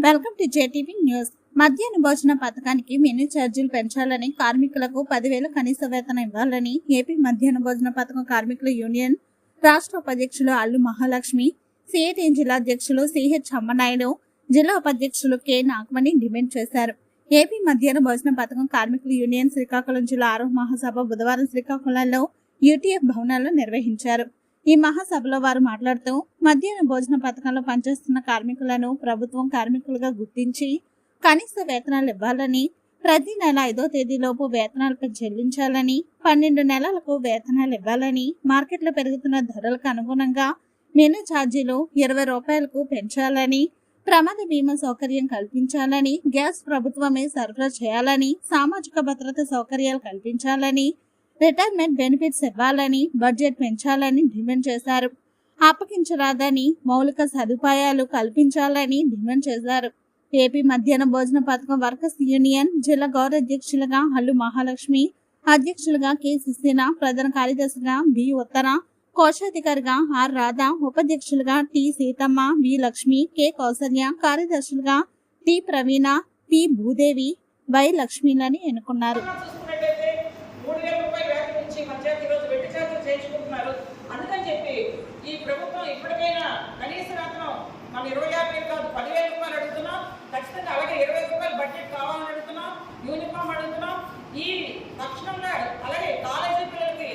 Welcome to JTV news. మధ్యాహ్న భోజన పథకానికి మెనూ ఛార్జీలు పెంచాలని, కార్మికులకు 10,000 కనీస వేతనం ఇవ్వాలని ఏపీ మధ్యాహ్న భోజన పథకం కార్మికుల యూనియన్ రాష్ట్ర ఉపాధ్యక్షులు అల్లు మహాలక్ష్మి, సిఐటియు జిల్లా అధ్యక్షులు సిహెచ్ అమ్మనాయుడు, జిల్లా ఉపాధ్యక్షులు కె నాగమణి డిమాండ్ చేశారు. ఏపీ మధ్యాహ్న భోజన పథకం కార్మికుల యూనియన్ శ్రీకాకుళం జిల్లా 6వ మహాసభ బుధవారం శ్రీకాకుళంలో యూటీఎఫ్ భవనాల్లో నిర్వహించారు. ఈ మహాసభలో వారు మాట్లాడుతూ మధ్యాహ్న భోజన పథకంలో పనిచేస్తున్న కార్మికులను ప్రభుత్వం కార్మికులుగా గుర్తించి కనీస వేతనాలు ఇవ్వాలని, ప్రతి నెల 5వ తేదీలోపు వేతనాలకు చెల్లించాలని, 12 నెలలకు వేతనాలు ఇవ్వాలని, మార్కెట్లో పెరుగుతున్న ధరలకు అనుగుణంగా మెనూ ఛార్జీలు 20 రూపాయలకు పెంచాలని, ప్రమాద బీమా సౌకర్యం కల్పించాలని, గ్యాస్ ప్రభుత్వమే సరఫరా చేయాలని, సామాజిక భద్రత సౌకర్యాలు కల్పించాలని, రిటైర్మెంట్ బెనిఫిట్స్ ఇవ్వాలని, బడ్జెట్ పెంచాలని డిమాండ్ చేశారు. అప్పగించరాదని, మౌలిక సదుపాయాలు కల్పించాలని డిమాండ్ చేశారు. ఏపీ మధ్యాహ్న భోజన పథకం వర్కర్స్ యూనియన్ జిల్లా గౌరవ అధ్యక్షులుగా అల్లు మహాలక్ష్మి, అధ్యక్షులుగా కె సుశీల, ప్రధాన కార్యదర్శిగా బి ఉత్తర, కోశాధికారిగా ఆర్ రాధ, ఉపాధ్యక్షులుగా T Seethamma, V Lakshmi, K Kausalya, కార్యదర్శులుగా T Praveena, P Bhudevi, Y లక్ష్మిలని ఎన్నుకున్నారు. అందుకని చెప్పి ఈ ప్రభుత్వం ఇప్పటికైనా కనీస వేతనం మనం 25,000 కాదు 10,000 రూపాయలు అడుగుతున్నాం. ఖచ్చితంగా అలాగే 20 రూపాయలు బడ్జెట్ కావాలని అడుగుతున్నాం. యూనిఫామ్ అడుగుతున్నాం. ఈ తక్షణంగా అలాగే కాలేజీ పిల్లలకి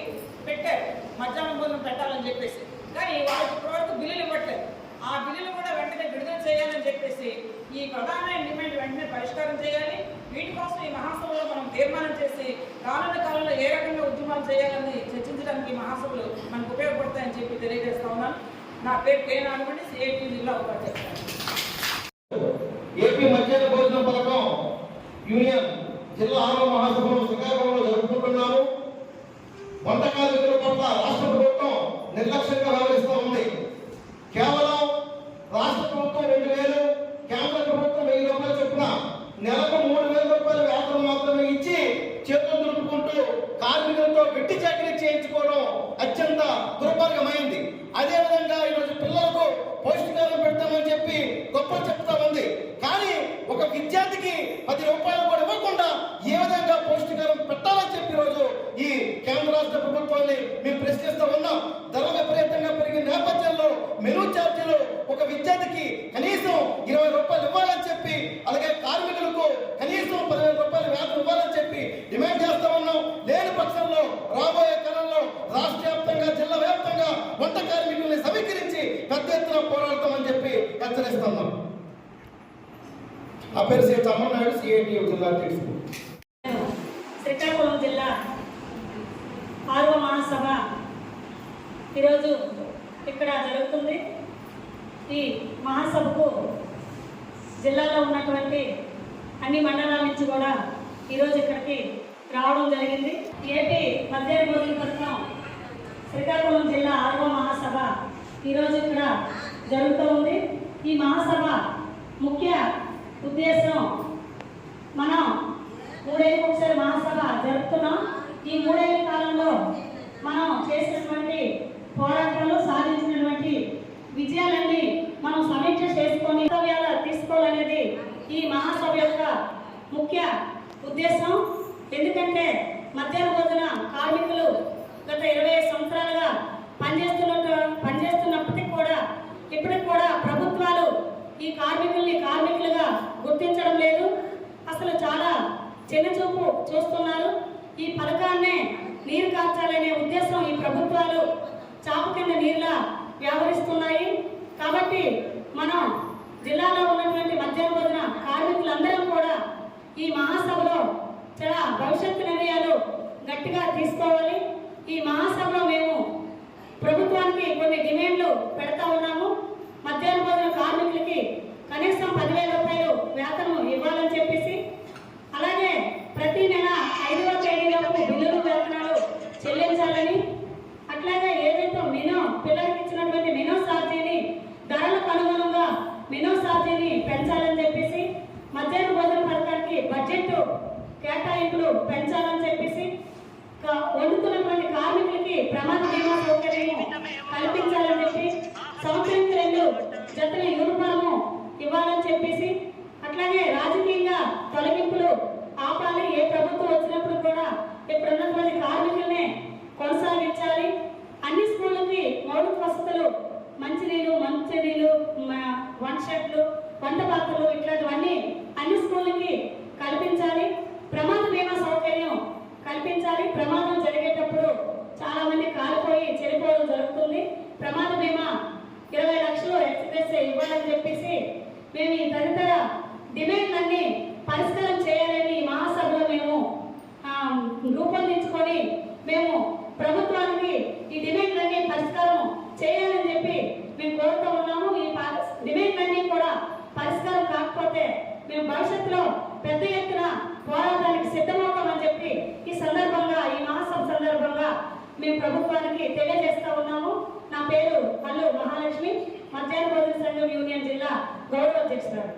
పెట్టారు మధ్యాహ్నం భోజనం పెట్టాలని చెప్పేసి, కానీ వాళ్ళకి ఇప్పటివరకు బిల్లులు ఇవ్వట్లేదు. ఆ బిల్లులు కూడా వెంటనే విడుదల చేయాలని చెప్పేసి ఈ ప్రధానమైన డిమాండ్ వెంటనే పరిష్కారం చేయాలి. వీటి కోసం ఈ మహాసభలో మనం తీర్మానం చేసి రానున్న కాలంలో ఏ రకంగా ఉద్యమాలు చేయాలని చర్చించడానికి ఈ మహాసభలు మనకు ఉపయోగపడతాయని చెప్పి తెలియజేస్తా ఉన్నాను. నా పేరు కె నాగమణి, సిఐటియు జిల్లా ఉపాధ్యక్షుడు. ఏపీ మధ్యాహ్న భోజన పథకం యూనియన్ జిల్లా 6వ మహాసభలో శ్రీకాకుళంలో జరుపుకుంటున్నాము. వంట కార్మికుల పట్ల రాష్ట్ర ప్రభుత్వం నిర్లక్ష్యంగా వ్యవహరిస్తూ ఉంది. కేవలం రాష్ట్ర ప్రభుత్వం 2,000, కేంద్ర ప్రభుత్వం 1,000 రూపాయలు చొప్పున నెలకు 3,000 రూపాయల వేతనం మాత్రమే ఇచ్చి చేతులు దులుపుకుంటూ కార్మికులతో వెట్టి చాకరీ చేయించుకోవడం అత్యంత దుర్మార్గమైంది. అదేవిధంగా ఈరోజు పిల్లలకు పౌష్టికాహారం పెడతామని చెప్పి గొప్పలు చెప్తా ఉంది. కానీ ఒక విద్యార్థికి 10 రూపాయలు కూడా ఇవ్వకుండా ఏ విధంగా పౌష్టికాహారం పెట్టాలని చెప్పి ఈరోజు ఈ కేంద్ర రాష్ట్ర ప్రభుత్వాన్ని మేము ప్రశ్నిస్తూ ఉన్నాం. ధర విపరీతంగా పెరిగిన నేపథ్యంలో మెనూ ఛార్జీలు ఒక విద్యార్థికి కనీసం 20 రూపాయలు ఇవ్వాలని చెప్పి, అలాగే కార్మికులకు కనీసం 10,000 రూపాయల వేతనం ఇవ్వాలని చెప్పి డిమాండ్ చేస్తా ఉన్నాం. లేని పక్షంలో రాబోయే కాలంలో రాష్ట్ర వ్యాప్తంగా, జిల్లా వ్యాప్తంగా వంట కార్మికుల్ని సమీకరించి పెద్ద ఎత్తున పోరాడతామని చెప్పి హెచ్చరిస్తున్నాం. ఆ పేరు శ్రీ అమ్మనాయుడు, సిఐటియు జిల్లా అధ్యక్షుడు. శ్రీకాకుళం జిల్లా 6వ మహాసభ ఈరోజు ఇక్కడ జరుగుతుంది. ఈ మహాసభకు జిల్లాలో ఉన్నటువంటి అన్ని మండలాల నుంచి కూడా ఈరోజు ఇక్కడికి రావడం జరిగింది. ఏపీ మధ్యాహ్న భోజన పథకం శ్రీకాకుళం జిల్లా 6వ మహాసభ ఈరోజు ఇక్కడ జరుగుతూ ఉంది. ఈ మహాసభ ముఖ్య ఉద్దేశం, మనం 3 ఏళ్ళకి ఒకసారి మహాసభ జరుపుతున్నాం. ఈ 3 ఏళ్ళ కాలంలో మనం చేసినటువంటి పోరాటాలు, సాధించినటువంటి విజయాలన్నీ మనం సమీక్ష చేసుకొని కర్తవ్యాలు తీసుకోవాలనేది ఈ మహాసభ యొక్క ముఖ్య ఉద్దేశం. ఎందుకంటే మధ్యాహ్న భోజన కార్మికులు గత 25 సంవత్సరాలుగా పనిచేస్తున్నప్పటికీ కూడా ఇప్పటికి కూడా ప్రభుత్వాలు ఈ కార్మికుల్ని కార్మికులుగా గుర్తించడం లేదు. అసలు చాలా చిన్నచూపు చూస్తున్నారు. ఈ పథకాన్నే నీరు కార్చాలనే ఉద్దేశం ఈ ప్రభుత్వాలు చాపు కింద నీరులా వ్యవహరిస్తున్నాయి. కాబట్టి మనం జిల్లాలో ఉన్నటువంటి మధ్యాహ్న భోజన కార్మికులందరం కూడా ఈ మహాసభలో చాలా భవిష్యత్తు నిర్ణయాలు గట్టిగా తీసుకోవాలి. ఈ మహాసభలో మేము ప్రభుత్వానికి కొన్ని డిమాండ్లు పెడతా ఉన్నాము. మధ్యాహ్న భోజన కార్మికులకి కనీసం 10,000 రూపాయలు వేతనం ఇవ్వాలని చెప్పేసి, అలాగే ప్రతి నెల 5వ తేదీలోపు బిల్లులు వేతనాలు చెల్లించాలని, అట్లాగే ఏదైతే పిల్లలకి ఇచ్చినటువంటి మెనూ ఛార్జీని ధరలకు అనుగుణంగా మెనూ ఛార్జీని పెంచాలని చెప్పేసి, మధ్యాహ్న భోజన పథకానికి బడ్జెట్ కేటాయింపులు పెంచాలని చెప్పేసి, వండుతున్నటువంటి కార్మికులకి ప్రమాద బీమా సౌకర్యం కల్పించాలని చెప్పి, సంవత్సరానికి 2 జతల యూనిఫాము ఇవ్వాలని చెప్పేసి, రూపొందించుకొని మేము ప్రభుత్వానికి ఈ డిమాండ్లన్నీ పరిష్కారం చేయాలని చెప్పి మేము కోరుతూ ఉన్నాము. ఈ డిమాండ్లన్నీ కూడా పరిష్కారం కాకపోతే మేము భవిష్యత్తులో పెద్ద ఎత్తున పోరాటానికి సిద్ధమవుతామని చెప్పి ఈ సందర్భంగా, ఈ మహాసభ సందర్భంగా మేము ప్రభుత్వానికి తెలియజేస్తా ఉన్నాము. నా పేరు అల్లు మహాలక్ష్మి, మధ్యాహ్న భోజన సంఘం యూనియన్ జిల్లా గౌరవ అధ్యక్షురాలు.